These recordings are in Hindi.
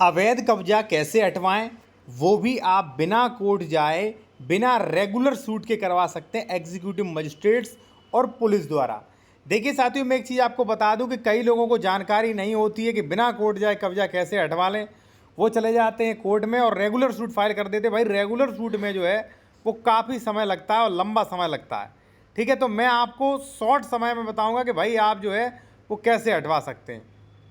अवैध कब्जा कैसे हटवाएं, वो भी आप बिना कोर्ट जाए, बिना रेगुलर सूट के करवा सकते हैं एग्जीक्यूटिव मजिस्ट्रेट्स और पुलिस द्वारा। देखिए साथियों, मैं एक चीज़ आपको बता दूं कि कई लोगों को जानकारी नहीं होती है कि बिना कोर्ट जाए कब्जा कैसे हटवा लें। वो चले जाते हैं कोर्ट में और रेगुलर सूट फाइल कर देते हैं। भाई रेगुलर सूट में जो है वो काफ़ी समय लगता है और लंबा समय लगता है। ठीक है, तो मैं आपको शॉर्ट समय में बताऊँगा कि भाई आप जो है वो कैसे हटवा सकते हैं,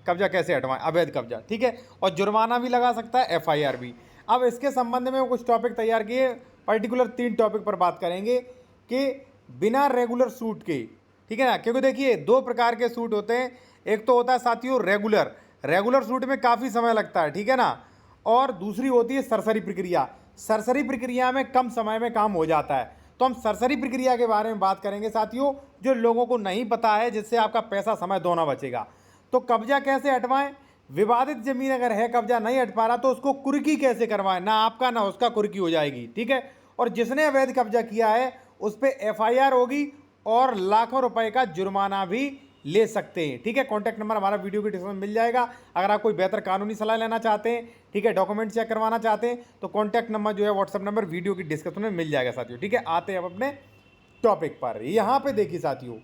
कब्जा कैसे हटवाएं, अवैध कब्जा। ठीक है, और जुर्माना भी लगा सकता है, एफआईआर भी। अब इसके संबंध में कुछ टॉपिक तैयार किए, पर्टिकुलर 3 टॉपिक पर बात करेंगे कि बिना रेगुलर सूट के। ठीक है ना, क्योंकि देखिए 2 प्रकार के सूट होते हैं। एक तो होता है साथियों रेगुलर सूट में काफ़ी समय लगता है, ठीक है ना, और दूसरी होती है सरसरी प्रक्रिया। सरसरी प्रक्रिया में कम समय में काम हो जाता है। तो हम सरसरी प्रक्रिया के बारे में बात करेंगे साथियों, जो लोगों को नहीं पता है, जिससे आपका पैसा समय दोनों बचेगा। तो कब्जा कैसे हटवाएं, विवादित जमीन अगर है, कब्जा नहीं हट पा रहा, तो उसको कुर्की कैसे करवाएं, ना आपका ना उसका कुर्की हो जाएगी। ठीक है, और जिसने अवैध कब्जा किया है उस पर एफआईआर होगी और लाखों रुपए का जुर्माना भी ले सकते हैं। ठीक है, कॉन्टैक्ट नंबर हमारा वीडियो के डिस्क्रिप्शन में मिल जाएगा। अगर आप कोई बेहतर कानूनी सलाह लेना चाहते हैं, ठीक है, डॉक्यूमेंट चेक करवाना चाहते हैं, तो कॉन्टैक्ट नंबर जो है व्हाट्सएप नंबर वीडियो की डिस्क्रिप्शन में मिल जाएगा साथियों। ठीक है, आते हैं अब अपने टॉपिक पर। यहाँ पे देखिए साथियों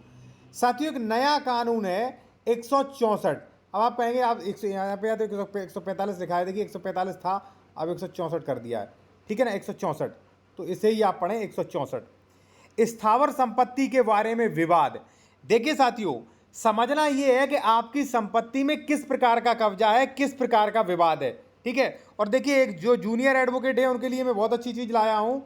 एक नया कानून है 164। अब आप कहेंगे आप यहाँ पे 145 लिखा है, देखिए 145 था, अब 164 कर दिया है। ठीक है ना, 164, तो इसे ही आप पढ़ें 164। स्थावर संपत्ति के बारे में विवाद। देखिए साथियों, समझना यह है कि आपकी संपत्ति में किस प्रकार का कब्जा है, किस प्रकार का विवाद है। ठीक है, और देखिए एक जो जूनियर एडवोकेट है उनके लिए मैं बहुत अच्छी चीज लाया हूं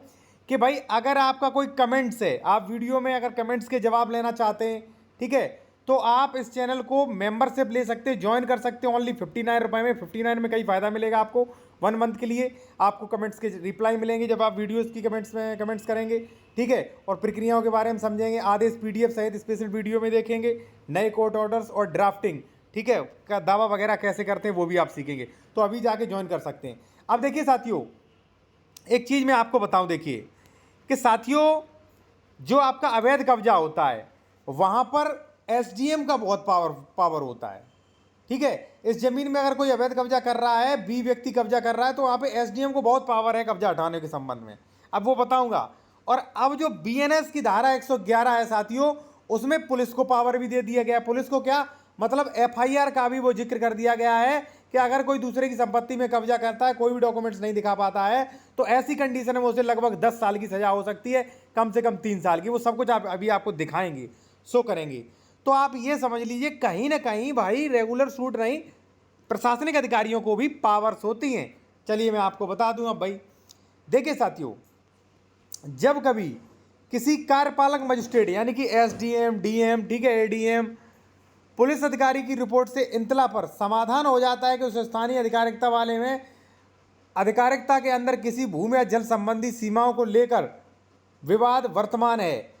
कि भाई अगर आपका कोई कमेंट्स है, आप वीडियो में अगर कमेंट्स के जवाब लेना चाहते हैं, ठीक है, तो आप इस चैनल को मेंबरशिप ले सकते हैं, ज्वाइन कर सकते हैं ओनली 59 रुपए में। 59 में कई फायदा मिलेगा आपको 1 मंथ के लिए। आपको कमेंट्स के रिप्लाई मिलेंगे जब आप वीडियोस की कमेंट्स में कमेंट्स करेंगे। ठीक है, और प्रक्रियाओं के बारे में समझेंगे, आदेश पीडीएफ सहित स्पेशल वीडियो में देखेंगे, नए कोर्ट ऑर्डर्स और ड्राफ्टिंग, ठीक है, का दावा वगैरह कैसे करते हैं वो भी आप सीखेंगे। तो अभी जाके ज्वाइन कर सकते हैं। अब देखिए साथियों, एक चीज़ मैं आपको बताऊं, देखिए कि साथियों जो आपका अवैध कब्जा होता है वहां पर एसडीएम का बहुत पावर होता है। ठीक है, इस जमीन में अगर कोई अवैध कब्जा कर रहा है, बी व्यक्ति कब्जा कर रहा है, तो वहां पे एसडीएम को बहुत पावर है कब्जा हटाने के संबंध में। अब वो बताऊंगा। और अब जो बीएनएस की धारा 111 है साथियों, उसमें पुलिस को पावर भी दे दिया गया। पुलिस को क्या मतलब, एफआईआर का भी वो जिक्र कर दिया गया है कि अगर कोई दूसरे की संपत्ति में कब्जा करता है, कोई भी डॉक्यूमेंट्स नहीं दिखा पाता है, तो ऐसी कंडीशन में उसे लगभग 10 साल की सजा हो सकती है, कम से कम 3 साल की। वो सब कुछ आप अभी आपको दिखाएंगे, शो करेंगे। तो आप ये समझ लीजिए कहीं ना कहीं भाई रेगुलर सूट नहीं, प्रशासनिक अधिकारियों को भी पावर्स होती हैं। चलिए मैं आपको बता दूं। अब भाई देखिए साथियों, जब कभी किसी कार्यपालक मजिस्ट्रेट यानी कि एसडीएम, डीएम, ठीक है, एडीएम, पुलिस अधिकारी की रिपोर्ट से इंतला पर समाधान हो जाता है कि उस स्थानीय अधिकारिकता वाले में अधिकारिकता के अंदर किसी भूमि या जल संबंधी सीमाओं को लेकर विवाद वर्तमान है,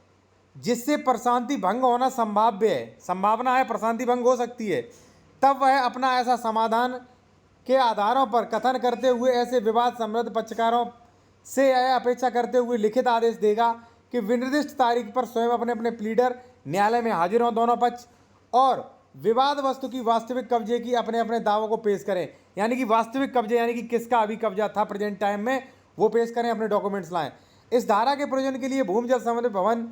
जिससे प्रशांति भंग होना संभाव्य है, संभावना है प्रशांति भंग हो सकती है, तब वह अपना ऐसा समाधान के आधारों पर कथन करते हुए ऐसे विवाद समृद्ध पक्षकारों से यह अपेक्षा करते हुए लिखित आदेश देगा कि विनिर्दिष्ट तारीख पर स्वयं अपने अपने प्लीडर न्यायालय में हाजिर हों दोनों पक्ष, और विवाद वस्तु की वास्तविक कब्जे की अपने अपने दावों को पेश करें। यानी कि वास्तविक कब्जे यानी कि किसका अभी कब्जा था प्रेजेंट टाइम में, वो पेश करें, अपने डॉक्यूमेंट्स लाएं। इस धारा के प्रयोजन के लिए भूमि जल संबंधी भवन,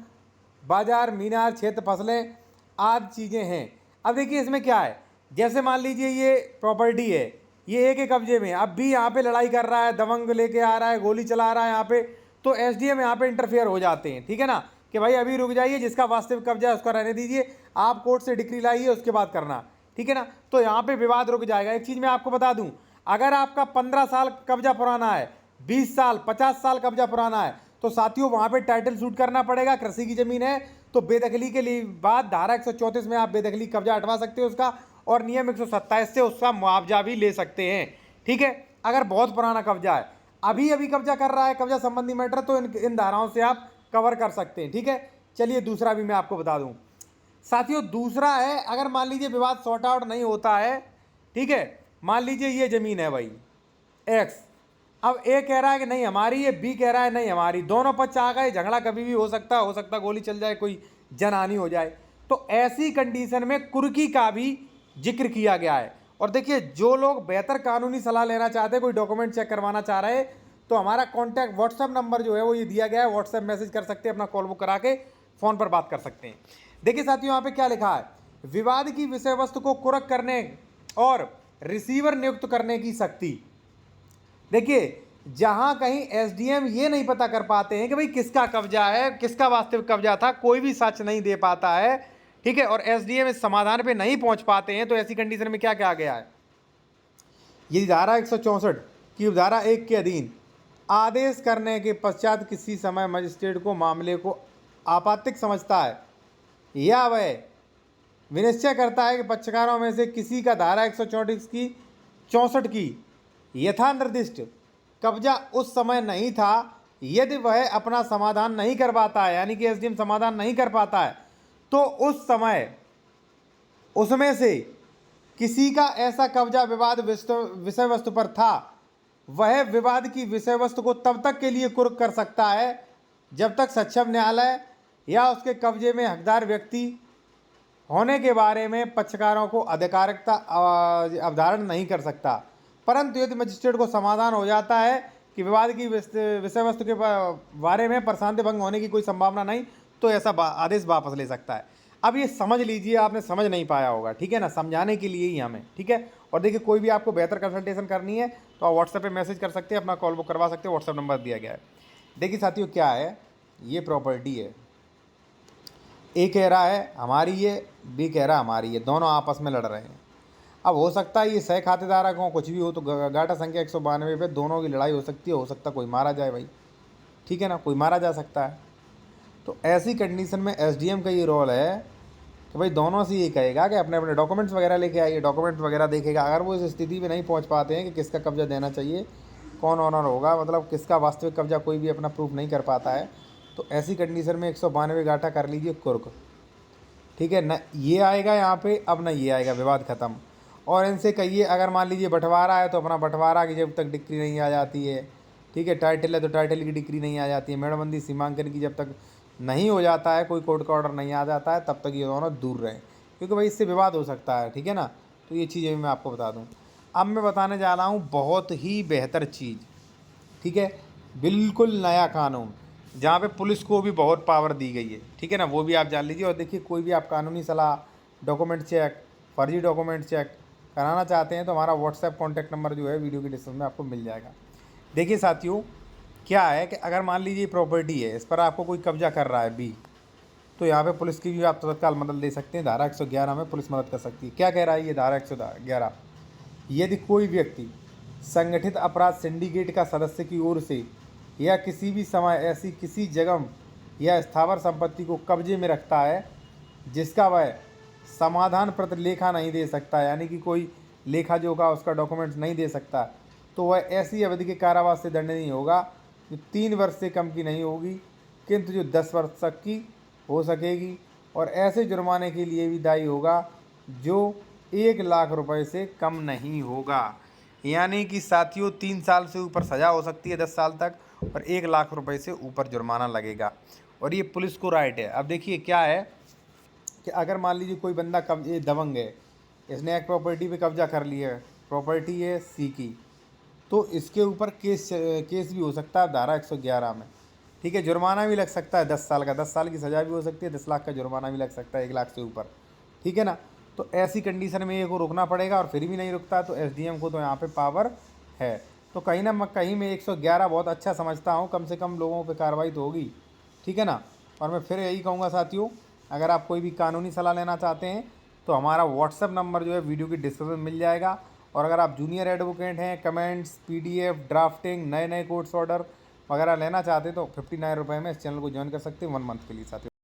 बाजार, मीनार, क्षेत्र, फसलें आदि चीज़ें हैं। अब देखिए इसमें क्या है, जैसे मान लीजिए ये प्रॉपर्टी है, ये एक कब्जे में, अब भी यहाँ पे लड़ाई कर रहा है, दबंग लेके आ रहा है, गोली चला रहा है यहाँ पे, तो एसडीएम यहाँ पे इंटरफेयर हो जाते हैं। ठीक है ना, कि भाई अभी रुक जाइए, जिसका वास्तविक कब्जा है उसका रहने दीजिए, आप कोर्ट से डिक्री लाइए, उसके बाद करना। ठीक है ना, तो यहाँ पे विवाद रुक जाएगा। एक चीज़ मैं आपको बता दूँ, अगर आपका 15 साल कब्जा पुराना है, 20 साल, 50 साल कब्जा पुराना है, तो साथियों वहाँ पे टाइटल शूट करना पड़ेगा। कृषि की जमीन है तो बेदखली के लिए बाद धारा 134 में आप बेदखली कब्जा हटवा सकते हो उसका, और नियम 127 से उसका मुआवजा भी ले सकते हैं। ठीक है, अगर बहुत पुराना कब्जा है, अभी अभी कब्जा कर रहा है, कब्जा संबंधी मैटर, तो इन धाराओं से आप कवर कर सकते हैं। ठीक है, चलिए दूसरा भी मैं आपको बता दूं साथियों। दूसरा है, अगर मान लीजिए विवाद सॉर्ट आउट नहीं होता है, ठीक है, मान लीजिए ये जमीन है भाई एक्स, अब ए कह रहा है कि नहीं हमारी है, बी कह रहा है नहीं हमारी, दोनों पक्ष आ गए, झगड़ा कभी भी हो सकता गोली चल जाए, कोई जनहानि हो जाए। तो ऐसी कंडीशन में कुर्की का भी जिक्र किया गया है, और देखिए जो लोग बेहतर कानूनी सलाह लेना चाहते हैं, कोई डॉक्यूमेंट चेक करवाना चाह रहे हैं, तो हमारा कॉन्टैक्ट व्हाट्सएप नंबर जो है वो ये दिया गया है, व्हाट्सएप मैसेज कर सकते हैं, अपना कॉल बुक करा के फ़ोन पर बात कर सकते हैं। देखिए साथियों यहाँ पे क्या लिखा है, विवाद की विषय वस्तु को कुरक करने और रिसीवर नियुक्त करने की शक्ति। देखिए जहां कहीं एसडीएम ये नहीं पता कर पाते हैं कि भाई किसका कब्जा है, किसका वास्तविक कब्जा था, कोई भी साक्ष्य नहीं दे पाता है, ठीक है, और एसडीएम इस समाधान पे नहीं पहुंच पाते हैं, तो ऐसी कंडीशन में क्या क्या आ गया है, यदि धारा 164 की उपधारा 1 के अधीन आदेश करने के पश्चात किसी समय मजिस्ट्रेट को मामले को आपत्तिक समझता है या वह विनिश्चय करता है कि पक्षकारों में से किसी का धारा 164 की यथा निर्दिष्ट कब्जा उस समय नहीं था, यदि वह अपना समाधान नहीं कर पाता है, यानी कि एसडीएम समाधान नहीं कर पाता है, तो उस समय उसमें से किसी का ऐसा कब्जा विवाद विषय वस्तु पर था, वह विवाद की विषय वस्तु को तब तक के लिए कुर्क कर सकता है जब तक सक्षम न्यायालय या उसके कब्जे में हकदार व्यक्ति होने के बारे में पक्षकारों को अधिकारिकता अवधारण नहीं कर सकता। परंतु यदि मजिस्ट्रेट को समाधान हो जाता है कि विवाद की विषय वस्तु के बारे में प्रशांति भंग होने की कोई संभावना नहीं, तो ऐसा आदेश वापस ले सकता है। अब ये समझ लीजिए, आपने समझ नहीं पाया होगा, ठीक है ना, समझाने के लिए ही हमें, ठीक है। और देखिए कोई भी आपको बेहतर कंसल्टेशन करनी है तो आप व्हाट्सएप पे मैसेज कर सकते हैं, अपना कॉल बुक करवा सकते हैं, व्हाट्सएप नंबर दिया गया है। देखिए साथियों क्या है, ये प्रॉपर्टी है, ए कह रहा है हमारी है, बी कह रहा है हमारी है, दोनों आपस में लड़ रहे हैं। अब हो सकता है ये सह खातेदार हो, कुछ भी हो, तो गाटा संख्या 192 पे दोनों की लड़ाई हो सकती है, हो सकता कोई मारा जाए भाई, ठीक है ना, कोई मारा जा सकता है। तो ऐसी कंडीशन में एसडीएम का ये रोल है कि भाई दोनों से ये कहेगा कि अपने अपने डॉक्यूमेंट्स वगैरह लेके आइए, डॉक्यूमेंट्स वगैरह देखेगा। अगर वो इस स्थिति में नहीं पहुंच पाते हैं कि किसका कब्जा देना चाहिए, कौन ऑनर होगा, मतलब किसका वास्तविक कब्जा कोई भी अपना प्रूफ नहीं कर पाता है, तो ऐसी कंडीशन में 192 गाटा कर लीजिए कुर्क, ठीक है ना। ये आएगा यहाँ पे, अब ना ये आएगा, विवाद खत्म। और इनसे कहिए अगर मान लीजिए बंटवारा है तो अपना बंटवारा की जब तक डिक्री नहीं आ जाती है, ठीक है, टाइटल है तो टाइटल की डिक्री नहीं आ जाती है, मेड़बंदी सीमांकन की जब तक नहीं हो जाता है, कोई कोर्ट का ऑर्डर नहीं आ जाता है, तब तक ये दोनों दूर रहें, क्योंकि भाई इससे विवाद हो सकता है, ठीक है ना। तो ये चीज़ें मैं आपको बता दूँ। अब मैं बताने जा रहा हूँ बहुत ही बेहतर चीज़, ठीक है, बिल्कुल नया कानून, जहाँ पे पुलिस को भी बहुत पावर दी गई है, ठीक है ना, वो भी आप जान लीजिए। और देखिए कोई भी आप कानूनी सलाह, डॉक्यूमेंट चेक, फर्जी डॉक्यूमेंट चेक कराना चाहते हैं तो हमारा व्हाट्सएप कॉन्टैक्ट नंबर जो है वीडियो के डिस्क्रिप्शन में आपको मिल जाएगा। देखिए साथियों क्या है कि अगर मान लीजिए प्रॉपर्टी है, इस पर आपको कोई कब्जा कर रहा है बी, तो यहाँ पे पुलिस की भी आप तत्काल मदद ले सकते हैं। धारा 111 में पुलिस मदद कर सकती है। क्या कह रहा है ये धारा 111, यदि कोई व्यक्ति संगठित अपराध सिंडिकेट का सदस्य की ओर से या किसी भी समय ऐसी किसी जगह या स्थावर संपत्ति को कब्जे में रखता है जिसका वह समाधान प्रति लेखा नहीं दे सकता, यानी कि कोई लेखा जोखा उसका डॉक्यूमेंट्स नहीं दे सकता, तो वह ऐसी अवधि के कारावास से दंडनीय होगा जो 3 वर्ष से कम की नहीं होगी, किंतु जो 10 वर्ष तक की हो सकेगी, और ऐसे जुर्माने के लिए भी दायी होगा जो 1 लाख रुपए से कम नहीं होगा। यानी कि साथियों 3 साल से ऊपर सज़ा हो सकती है 10 साल तक, और 1 लाख रुपए से ऊपर जुर्माना लगेगा, और ये पुलिस को राइट है। अब देखिए क्या है कि अगर मान लीजिए कोई बंदा ये दबंग है, इसने एक प्रॉपर्टी पे कब्जा कर लिया है, प्रॉपर्टी है सी की, तो इसके ऊपर केस भी हो सकता है धारा 111 में, ठीक है। जुर्माना भी लग सकता है 10 साल का, 10 साल की सज़ा भी हो सकती है, 10 लाख का जुर्माना भी लग सकता है, 1 लाख से ऊपर, ठीक है ना। तो ऐसी कंडीशन में ये को रुकना पड़ेगा, और फिर भी नहीं रुकता तो एसडीएम को तो यहाँ पे पावर है। तो कहीं ना कहीं मैं 111 बहुत अच्छा समझता हूँ, कम से कम लोगों पे कार्रवाई तो होगी, ठीक है ना। और मैं फिर यही कहूँगा साथियों, अगर आप कोई भी कानूनी सलाह लेना चाहते हैं तो हमारा व्हाट्सएप नंबर जो है वीडियो की डिस्क्रिप्शन में मिल जाएगा। और अगर आप जूनियर एडवोकेट हैं, कमेंट्स, पीडीएफ, ड्राफ्टिंग, नए नए कोर्ट्स ऑर्डर वगैरह लेना चाहते हैं तो 59 रुपये में इस चैनल को ज्वाइन कर सकते हैं 1 मंथ के लिए साथियों।